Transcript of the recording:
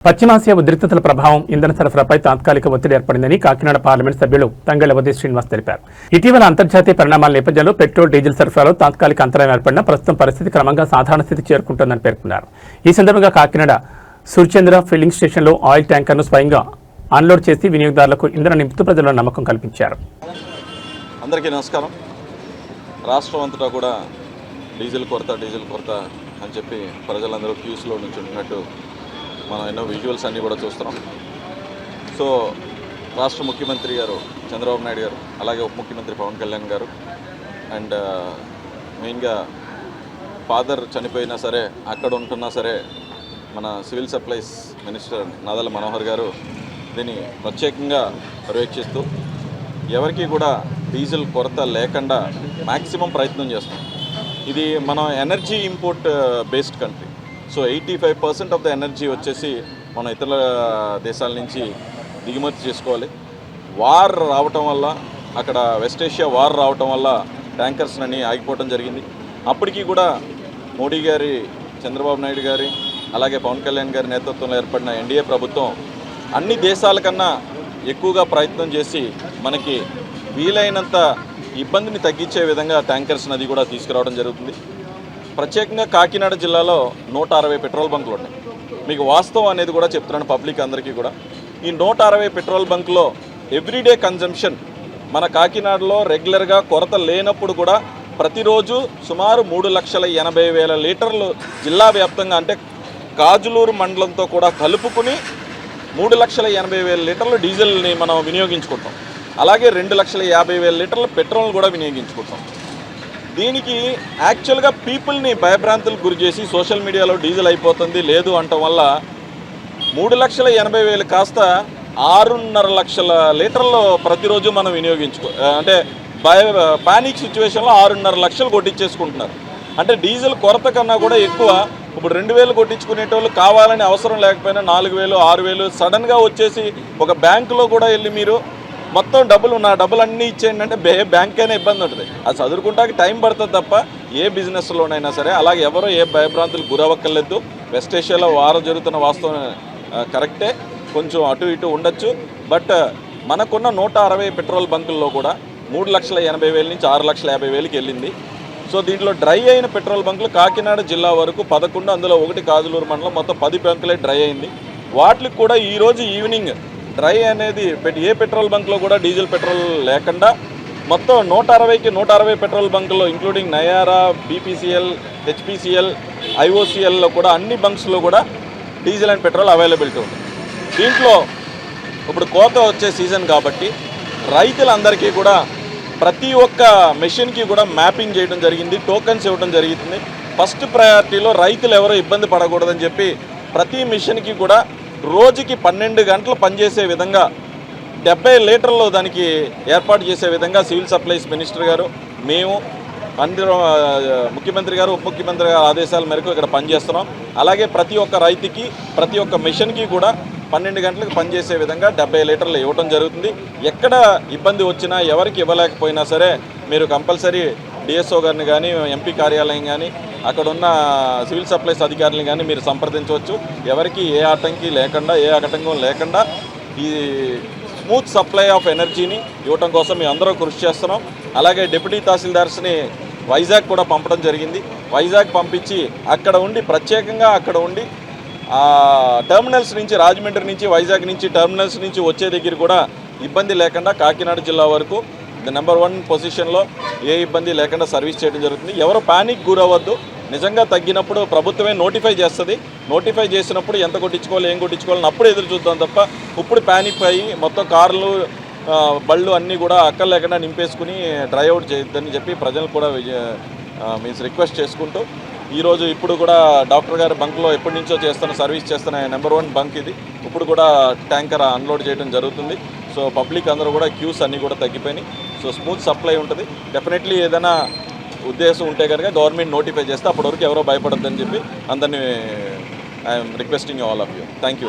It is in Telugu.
పశ్చిమాసియా ఉద్రిక్తతల ప్రభావం ఇంధన సరఫరాపై తాత్కాలిక ఒత్తిడి ఏర్పడిందని కాకినాడ పార్లమెంట్ సభ్యులు తంగళ్ల ఉదయ్ శ్రీనివాస్ తెలిపారు. ఇటీవల అంతర్జాతీయ పరిణామాల నేపథ్యంలో పెట్రోల్, డీజిల్ సరఫరాలో తాత్కాలిక అంతరాయం ఏర్పడినా ప్రస్తుతం పరిస్థితి క్రమంగా సాధారణ స్థితికి చేరుకుంటోందని పేర్కొన్నారు. ఈ సందర్భంగా కాకినాడ సూర్చంద్ర ఫిల్లింగ్ స్టేషన్లో ఆయిల్ ట్యాంకర్ను స్వయంగా అన్లోడ్ చేసి వినియోగదారులకు ఇంధనం నింపుతూ ప్రజల్లో నమ్మకం కల్పించారు. అందరికీ నమస్కారం. రాష్ట్రం అంతటా కూడా డీజిల్ కొరత అని చెప్పి ప్రజలందరూ క్యూస్లో నుంచి ఉంటున్నట్టు మనం ఎన్నో విజువల్స్ అన్నీ కూడా చూస్తున్నాం. సో రాష్ట్ర ముఖ్యమంత్రి గారు చంద్రబాబు నాయుడు గారు, అలాగే ఉప ముఖ్యమంత్రి పవన్ కళ్యాణ్ గారు అండ్ మెయిన్గా ఫాదర్ చనిపోయినా సరే అక్కడ ఉంటున్నా సరే మన civil supplies minister Nadella Manohar గారు దీన్ని ప్రత్యేకంగా పర్యవేక్షిస్తూ ఎవరికి కూడా డీజిల్ కొరత లేకుండా మ్యాక్సిమం ప్రయత్నం చేస్తున్నాం. ఇది మనం energy import based country. So 85% of the energy వచ్చేసి మనం ఇతర దేశాల నుంచి దిగుమతి చేసుకోవాలి. వార్ రావటం వల్ల, అక్కడ వెస్ట్ ఏషియా వార్ రావటం వల్ల ట్యాంకర్స్ అన్నీ ఆగిపోవడం జరిగింది. అప్పటికీ కూడా మోడీ గారి, చంద్రబాబు నాయుడు గారి, అలాగే పవన్ కళ్యాణ్ గారి నేతృత్వంలో ఏర్పడిన ఎన్డీఏ ప్రభుత్వం అన్ని దేశాల కన్నా ఎక్కువగా ప్రయత్నం చేసి మనకి వీలైనంత ఇబ్బందిని తగ్గించే విధంగా ట్యాంకర్స్ నది కూడా తీసుకురావడం జరుగుతుంది. ప్రత్యేకంగా కాకినాడ జిల్లాలో 160 పెట్రోల్ బంకులు ఉన్నాయి. మీకు వాస్తవం అనేది కూడా చెప్తున్నాను పబ్లిక్ అందరికీ కూడా. ఈ 160 పెట్రోల్ బంకులో ఎవ్రీడే కన్జంప్షన్ మన కాకినాడలో రెగ్యులర్గా కొరత లేనప్పుడు కూడా ప్రతిరోజు సుమారు 3,80,000 లీటర్లు జిల్లా వ్యాప్తంగా, అంటే కాజులూరు మండలంతో కూడా కలుపుకుని 3,80,000 లీటర్లు డీజిల్ని మనం వినియోగించుకుంటాం. అలాగే 2,50,000 లీటర్ల పెట్రోల్ కూడా వినియోగించుకుంటాం. దీనికి యాక్చువల్గా పీపుల్ని భయభ్రాంతులకు గురి చేసి సోషల్ మీడియాలో డీజిల్ అయిపోతుంది లేదు అనటం వల్ల 3,80,000 కాస్త 6.5 లక్షల లీటర్లు ప్రతిరోజు మనం అంటే పానిక్ సిచ్యువేషన్లో 6.5 లక్షలు కొట్టించేసుకుంటున్నారు. అంటే డీజిల్ కొరత కన్నా కూడా ఎక్కువ. ఇప్పుడు 2,000 కొట్టించుకునేటోళ్ళు కావాలని అవసరం లేకపోయినా 4,000, 6,000 సడన్గా వచ్చేసి ఒక బ్యాంకులో కూడా వెళ్ళి మీరు మొత్తం నా డబ్బులు అన్నీ ఇచ్చేయండి అంటే బ్యాంక్ అయినా ఇబ్బంది ఉంటుంది. అది చదువుకుంటానికి టైం పడుతుంది తప్ప ఏ బిజినెస్లోనైనా సరే అలాగే ఎవరో ఏ భయభ్రాంతులు గురవక్కర్లేదు. వెస్ట్ ఏషియాలో వారం జరుగుతున్న వాస్తవం కరెక్టే, కొంచెం అటు ఇటు ఉండొచ్చు. బట్ మనకున్న 160 పెట్రోల్ బంకుల్లో కూడా 3,80,000 నుంచి 6,50,000కి వెళ్ళింది. సో దీంట్లో డ్రై అయిన పెట్రోల్ బంకులు కాకినాడ జిల్లా వరకు 11, అందులో ఒకటి కాజులూరు మండలం, మొత్తం 10 బంకులే డ్రై అయింది. వాటికి కూడా ఈరోజు ఈవినింగ్ డ్రై అనేది ఏ పెట్రోల్ బంక్లో కూడా డీజిల్ పెట్రోల్ లేకుండా మొత్తం 160 పెట్రోల్ బంకుల్లో ఇంక్లూడింగ్ నయారా, బీపీసీఎల్, హెచ్పీసీఎల్, ఐఓసీఎల్లో కూడా అన్ని బంక్స్లో కూడా డీజిల్ అండ్ పెట్రోల్ అవైలబిలిటీ ఉంది. దీంట్లో ఇప్పుడు కోత వచ్చే సీజన్ కాబట్టి రైతులందరికీ కూడా ప్రతి ఒక్క మెషిన్కి కూడా మ్యాపింగ్ చేయడం జరిగింది, టోకన్స్ ఇవ్వడం జరుగుతుంది. ఫస్ట్ ప్రయారిటీలో రైతులు ఎవరో ఇబ్బంది పడకూడదని చెప్పి ప్రతి మిషన్కి కూడా రోజుకి 12 గంటలు పనిచేసే విధంగా 70 లీటర్లు దానికి ఏర్పాటు చేసే విధంగా సివిల్ సప్లైస్ మినిస్టర్ గారు, మేము అందరూ, ముఖ్యమంత్రి గారు, ఉప ముఖ్యమంత్రి గారు ఆదేశాల మేరకు ఇక్కడ పనిచేస్తున్నాం. అలాగే ప్రతి ఒక్క రైతుకి, ప్రతి ఒక్క మిషన్కి కూడా 12 గంటలకు పనిచేసే విధంగా 70 లీటర్లు ఇవ్వడం జరుగుతుంది. ఎక్కడ ఇబ్బంది వచ్చినా, ఎవరికి ఇవ్వలేకపోయినా సరే మీరు కంపల్సరీ డిఎస్ఓ గారిని కానీ, ఎంపీ కార్యాలయం కానీ, అక్కడ ఉన్న సివిల్ సప్లైస్ అధికారులను కానీ మీరు సంప్రదించవచ్చు. ఎవరికి ఏ ఆటంకం లేకుండా ఈ స్మూత్ సప్లై ఆఫ్ ఎనర్జీని ఇవ్వటం కోసం మేము అందరూ కృషి చేస్తున్నాం. అలాగే డిప్యూటీ తహసీల్దార్స్ని వైజాగ్ కూడా పంపడం జరిగింది. వైజాగ్ పంపించి ప్రత్యేకంగా అక్కడ ఉండి టెర్మినల్స్ నుంచి, రాజమండ్రి నుంచి, వైజాగ్ నుంచి టెర్మినల్స్ నుంచి వచ్చే దగ్గర కూడా ఇబ్బంది లేకుండా కాకినాడ జిల్లా వరకు నెంబర్ 1 పొజిషన్లో ఏ ఇబ్బంది లేకుండా సర్వీస్ చేయడం జరుగుతుంది. ఎవరు పానిక్ గురవద్దు. నిజంగా తగ్గినప్పుడు ప్రభుత్వమే నోటిఫై చేస్తుంది. నోటిఫై చేసినప్పుడు ఎంత కొట్టించుకోవాలి, ఏం కొట్టించుకోవాలని అప్పుడు ఎదురు చూద్దాం తప్ప ఇప్పుడు పానిక్ అయ్యి మొత్తం కార్లు, బళ్ళు అన్నీ కూడా అక్కర్ లేకుండా నింపేసుకుని డ్రై అవుట్ చేయొద్దని చెప్పి ప్రజలు కూడా మీన్స్ రిక్వెస్ట్ చేసుకుంటూ ఈరోజు ఇప్పుడు కూడా డాక్టర్ గారి బంక్లో ఎప్పటి నుంచో సర్వీస్ చేస్తున్న నెంబర్ 1 బంక్ ఇది. ఇప్పుడు కూడా ట్యాంకర్ అన్లోడ్ చేయడం జరుగుతుంది. సో పబ్లిక్ అందరూ కూడా క్యూస్ అన్నీ కూడా తగ్గిపోయినాయి. సో స్మూత్ సప్లై ఉంటుంది. డెఫినెట్లీ ఏదైనా ఉద్దేశం ఉంటే కనుక గవర్నమెంట్ నోటిఫై చేస్తే అప్పటివరకు ఎవరో భయపడొద్దని చెప్పి అందరినీ I'm requesting all of you. Thank you.